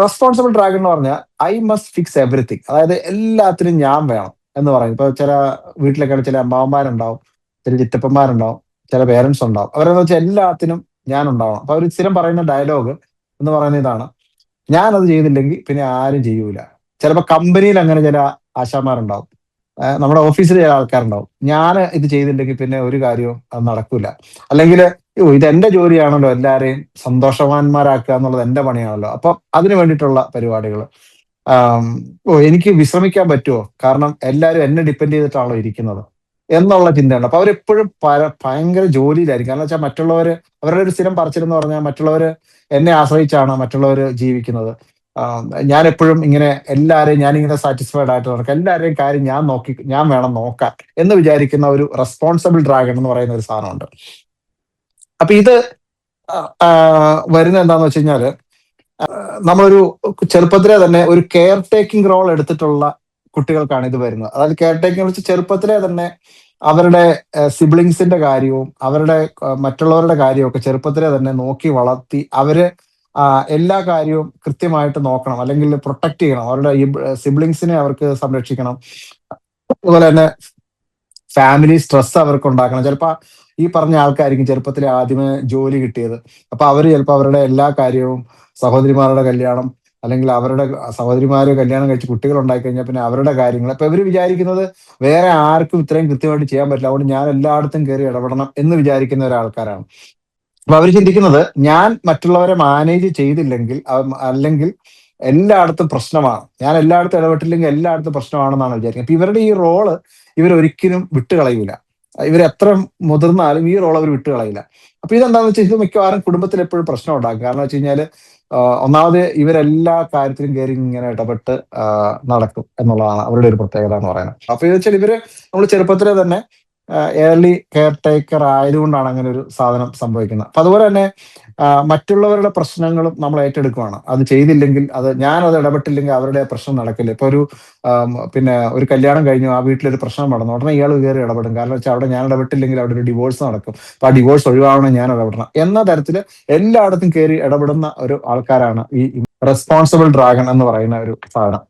Responsible dragon എന്ന് പറഞ്ഞാൽ I must fix everything. അതായത് എല്ലാത്തിനും ഞാൻ വേണം എന്ന് പറയും. ഇപ്പൊ ചില വീട്ടിലൊക്കെ ചില അമ്മാവന്മാരുണ്ടാവും, ചില ചിറ്റപ്പന്മാരുണ്ടാവും, ചില പേരൻസ് ഉണ്ടാവും. അവരെന്ന് വെച്ചാൽ എല്ലാത്തിനും ഞാൻ ഉണ്ടാവണം. അപ്പൊ അവർ സ്ഥിരം പറയുന്ന ഡയലോഗ് എന്ന് പറയുന്ന ഇതാണ്: ഞാനത് ചെയ്തില്ലെങ്കിൽ പിന്നെ ആരും ചെയ്യൂല. ചിലപ്പോൾ കമ്പനിയിൽ അങ്ങനെ ചില ആശാന്മാരുണ്ടാവും, നമ്മുടെ ഓഫീസിൽ ചില ആൾക്കാരുണ്ടാവും, ഞാൻ ഇത് ചെയ്തില്ലെങ്കിൽ പിന്നെ ഒരു കാര്യവും അത് നടക്കൂല. അല്ലെങ്കിൽ ഇത് എന്റെ ജോലിയാണല്ലോ എല്ലാരെയും സന്തോഷവാന്മാരാക്കുക എന്നുള്ളത് എന്റെ പണിയാണല്ലോ, അപ്പൊ അതിനു വേണ്ടിയിട്ടുള്ള പരിപാടികൾ. എനിക്ക് വിശ്രമിക്കാൻ പറ്റുമോ, കാരണം എല്ലാവരും എന്നെ ഡിപ്പെൻഡ് ചെയ്തിട്ടാണല്ലോ ഇരിക്കുന്നത് എന്നുള്ള ചിന്തയുണ്ട്. അപ്പൊ അവരെപ്പോഴും ഭയങ്കര ജോലിയിലായിരിക്കും. കാരണം വെച്ചാൽ മറ്റുള്ളവര്, അവരുടെ ഒരു സ്ഥിരം പറച്ചിലെന്ന് പറഞ്ഞാൽ മറ്റുള്ളവര് എന്നെ ആശ്രയിച്ചാണ് മറ്റുള്ളവർ ജീവിക്കുന്നത്. ഞാൻ എപ്പോഴും ഇങ്ങനെ എല്ലാവരെയും ഞാനിങ്ങനെ സാറ്റിസ്ഫൈഡ് ആയിട്ട് നടക്കും, എല്ലാവരെയും കാര്യം ഞാൻ നോക്കി, ഞാൻ വേണം നോക്കാൻ എന്ന് വിചാരിക്കുന്ന ഒരു റെസ്പോൺസിബിൾ ഡ്രാഗൺ എന്ന് പറയുന്ന ഒരു സാധനമുണ്ട്. അപ്പൊ ഇത് വരുന്നത് എന്താന്ന് വെച്ച് കഴിഞ്ഞാല്, നമ്മളൊരു ചെറുപ്പത്തിലെ തന്നെ ഒരു കെയർ ടേക്കിംഗ് റോൾ എടുത്തിട്ടുള്ള കുട്ടികൾക്കാണ് ഇത് വരുന്നത്. അതായത് കെയർ ടേക്കിംഗ് വെച്ച് ചെറുപ്പത്തിലെ തന്നെ അവരുടെ സിബ്ലിങ്സിന്റെ കാര്യവും അവരുടെ മറ്റുള്ളവരുടെ കാര്യവും ഒക്കെ ചെറുപ്പത്തിലെ തന്നെ നോക്കി വളർത്തി അവര് എല്ലാ കാര്യവും കൃത്യമായിട്ട് നോക്കണം, അല്ലെങ്കിൽ പ്രൊട്ടക്ട് ചെയ്യണം. അവരുടെ ഈ സിബ്ലിങ്സിനെ അവർക്ക് സംരക്ഷിക്കണം. അതുപോലെ തന്നെ ഫാമിലി സ്ട്രെസ് അവർക്ക് ഉണ്ടാക്കണം. ചിലപ്പോൾ ഈ പറഞ്ഞ ആൾക്കായിരിക്കും ചെറുപ്പത്തിലെ ആദ്യമേ ജോലി കിട്ടിയത്. അപ്പൊ അവര് ചിലപ്പോൾ അവരുടെ എല്ലാ കാര്യവും, സഹോദരിമാരുടെ കല്യാണം, അല്ലെങ്കിൽ അവരുടെ സഹോദരിമാര് കല്യാണം കഴിച്ച് കുട്ടികൾ ഉണ്ടായി കഴിഞ്ഞാൽ പിന്നെ അവരുടെ കാര്യങ്ങൾ, അപ്പൊ ഇവര് വിചാരിക്കുന്നത് വേറെ ആർക്കും ഇത്രയും കൃത്യമായിട്ട് ചെയ്യാൻ പറ്റില്ല, അതുകൊണ്ട് ഞാൻ എല്ലായിടത്തും കയറി ഇടപെടണം എന്ന് വിചാരിക്കുന്ന ഒരാൾക്കാരാണ്. അപ്പൊ അവർ ചിന്തിക്കുന്നത്, ഞാൻ മറ്റുള്ളവരെ മാനേജ് ചെയ്തില്ലെങ്കിൽ അല്ലെങ്കിൽ എല്ലായിടത്തും പ്രശ്നമാണ്, ഞാൻ എല്ലായിടത്തും ഇടപെട്ടില്ലെങ്കിൽ എല്ലായിടത്തും പ്രശ്നമാണെന്നാണ് വിചാരിക്കുന്നത്. അപ്പൊ ഇവരുടെ ഈ റോള് ഇവരൊരിക്കലും വിട്ടുകളയൂല. ഇവരെത്ര മുതിർന്നാലും ഈ റോൾ അവർ വിട്ടുകളയില്ല. അപ്പൊ ഇതെന്താന്ന് വെച്ചാൽ ഇത് മിക്കവാറും കുടുംബത്തിൽ എപ്പോഴും പ്രശ്നം ഉണ്ടാക്കും. കാരണം വെച്ച് കഴിഞ്ഞാല് ഒന്നാമത് ഇവരെല്ലാ കാര്യത്തിലും കയറി ഇങ്ങനെ ഇടപെട്ട് നടക്കും എന്നുള്ളതാണ് അവരുടെ ഒരു പ്രത്യേകത എന്ന് പറയുന്നത്. അപ്പൊ ഇത് വെച്ചാൽ ഇവര് നമ്മൾ ചെറുപ്പത്തിലെ തന്നെ ഏർലി കെയർ ടേക്കർ ആയതുകൊണ്ടാണ് അങ്ങനെ ഒരു സാധനം സംഭവിക്കുന്നത്. അപ്പൊ അതുപോലെ തന്നെ മറ്റുള്ളവരുടെ പ്രശ്നങ്ങളും നമ്മൾ ഏറ്റെടുക്കുകയാണ്. അത് ചെയ്തില്ലെങ്കിൽ, ഞാനത് ഇടപെട്ടില്ലെങ്കിൽ അവരുടെ പ്രശ്നം നടക്കില്ല. ഇപ്പൊ പിന്നെ ഒരു കല്യാണം കഴിഞ്ഞു, ആ വീട്ടിലൊരു പ്രശ്നം നടന്നു, ഉടനെ ഇയാൾ കയറി ഇടപെടും. കാരണം വെച്ചാൽ അവിടെ ഞാൻ ഇടപെട്ടില്ലെങ്കിൽ അവിടെ ഒരു ഡിവോഴ്സ് നടക്കും, അപ്പൊ ആ ഡിവോഴ്സ് ഒഴിവാകണം, ഞാൻ ഇടപെടണം എന്ന തരത്തിൽ എല്ലായിടത്തും കയറി ഇടപെടുന്ന ഒരു ആൾക്കാരാണ് ഈ റെസ്പോൺസിബിൾ ഡ്രാഗൺ എന്ന് പറയുന്ന ഒരു സാധനം.